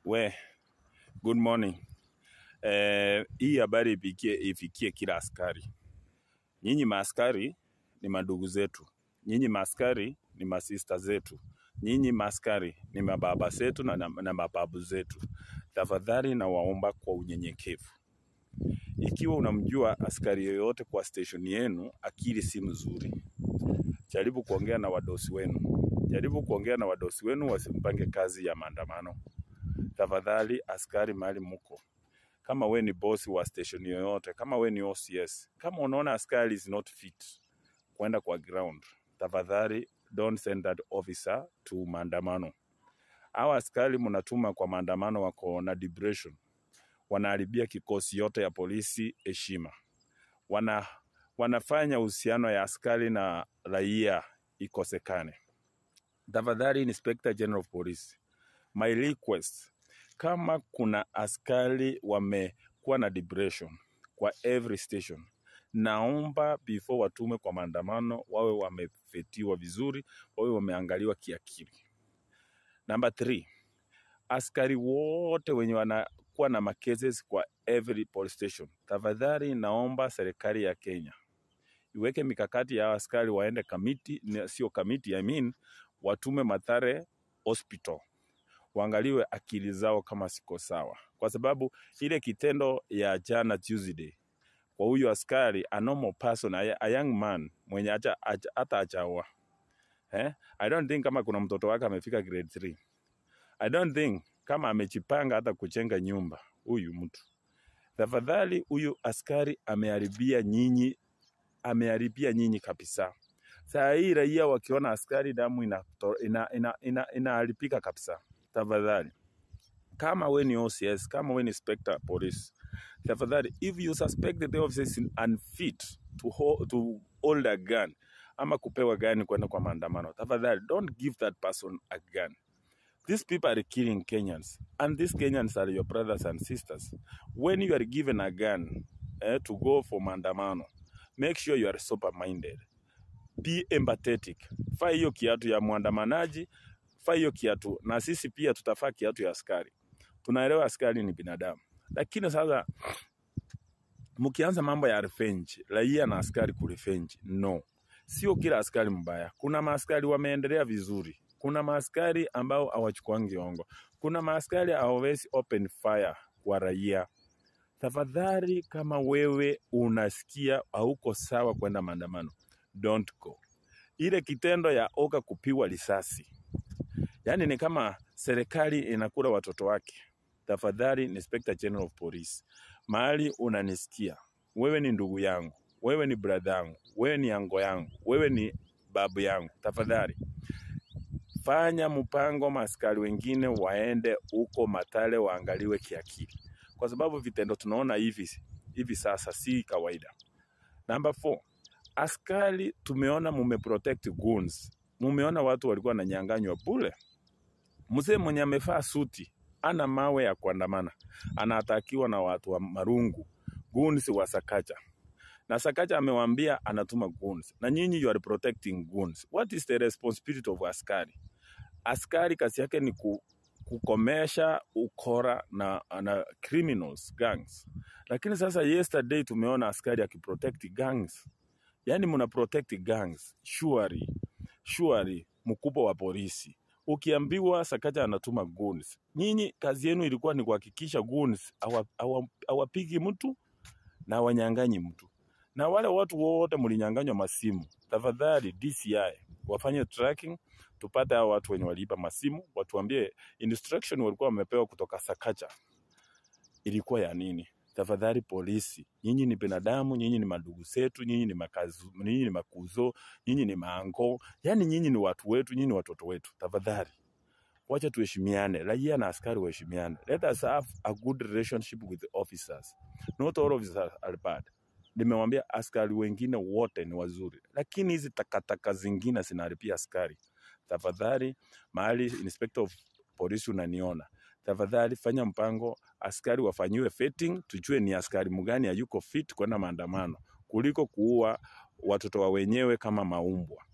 Good morning. Hii habari ifikie kila askari. Nyinyi maaskari ni madugu zetu. Nyinyi maaskari ni masista zetu. Nyinyi maaskari ni mababa zetu na mababu zetu. Tafadhali na waomba kwa unyenyekevu. Ikiwa unamjua askari yoyote kwa station yenu, akili si mzuri. Jaribu kuongea na wadosi wenu. Jaribu kuongea na wadosi wenu wasimpange kazi ya maandamano. Tafadhali askari mahali mko. Kama we ni boss wa station yoyote, kama we ni OCS, kama unaona askari is not fit kwenda kwa ground, tafadhali don't send that officer to maandamano. Hawa askari mnatuma kwa maandamano wako na depression. Wanaharibia kikosi yote ya polisi heshima. Wanafanya uhusiano ya askari na raia ikosekane. Tafadhali Inspector General of Police, my request, kama kuna askari wamekuwa na depression kwa every station, naomba before watume kwa maandamano wawe wamefetiwa vizuri, wawe wameangaliwa kiakili. Number 3, askari wote wenye wanakuwa na makeses kwa every police station, tafadhali naomba serikali ya Kenya iweke mikakati ya askari waende watume Mathare Hospital. Waangaliwe akili zao kama siko sawa. Kwa sababu ile kitendo ya jana Tuesday, kwa huyu askari, a normal person, a young man, mwenye hata achawa. I don't think kama kuna mtoto wake amefika grade 3. I don't think kama amechipanga hata kujenga nyumba huyu mtu. Tafadhali huyu askari ameharibia nyinyi kabisa. Saa hii raia wakiona askari damu inaharibika kabisa. Tafadhali, kama we ni OCS, kama we ni Inspector Police, tafadhali, if you suspect that the officer is unfit to hold a gun, ama kupewa gani kwenda kwa maandamano, tafadhali, don't give that person a gun. These people are killing Kenyans, and these Kenyans are your brothers and sisters. When you are given a gun to go for maandamano, make sure you are sober-minded. Be empathetic. Faa hiyo kiatu ya muandamanaji, faa hiyo kiatu, na sisi pia tutafaa kiatu ya askari. Tunaelewa askari ni binadamu. Lakini sasa, mkianza mambo ya revenge, raia na askari kurevenge, no. Sio kila askari mbaya. Kuna maaskari wameendelea vizuri. Kuna maaskari ambao hawachukuangi hongo. Kuna maaskari hawawezi open fire kwa raia. Tafadhali kama wewe unasikia hauko sawa kwenda maandamano, don't go. Ile kitendo ya oga kupiwa risasi, yani ni kama serikali inakula watoto wake. Tafadhali Inspector General of Police, mahali unanisikia, wewe ni ndugu yangu, wewe ni brother yangu, wewe ni ango yangu, wewe ni babu yangu, tafadhali fanya mpango maaskari wengine waende uko Mathare waangaliwe kiakili. Kwa sababu vitendo tunaona hivi sasa si kawaida. Number 4, askari tumeona mumeprotect goons. Mumeona watu walikuwa wananyang'anywa bure. Mzee mwenye amevaa suti ana mawe ya kuandamana, anatakiwa na watu wa marungu, goons wa Sakaja. Na Sakaja amewaambia anatuma goons. Na nyinyi you are protecting goons. What is the responsibility of askari? Askari kazi yake ni kukomesha ukora na criminals, gangs. Lakini sasa yesterday tumeona askari akiprotect gangs. Yani muna protect gangs. Surely mkubwa wa polisi. Ukiambiwa Sakaja anatuma goons, nyinyi kazi yenu ilikuwa ni kuhakikisha goons hawapigi mtu na wanyang'anyi mtu. Na wale watu wote mlinyang'anywa masimu, tafadhali DCI wafanye tracking, tupate hao watu wenye waliiba masimu, watuambie instruction walikuwa wamepewa kutoka Sakaja ilikuwa ya nini. Tafadhali polisi, nyinyi ni binadamu, nyinyi ni madugu zetu, nyinyi ni makuzo, nyinyi ni maango, yani nyinyi ni watu wetu, nyinyi ni watoto wetu. Tafadhali wacha tuheshimiane, raia na askari waheshimiane. Let us have a good relationship with the officers. Not all officers are bad. Nimewambia askari wengine wote ni wazuri, lakini hizi takataka zingine zinaharibia askari. Tafadhali, mahali Inspector of Police unaniona, tafadhali fanya mpango, askari wafanyiwe vetting, tujue ni askari mgani hayuko fit kwenda maandamano, kuliko kuua watoto wa wenyewe kama maumbwa.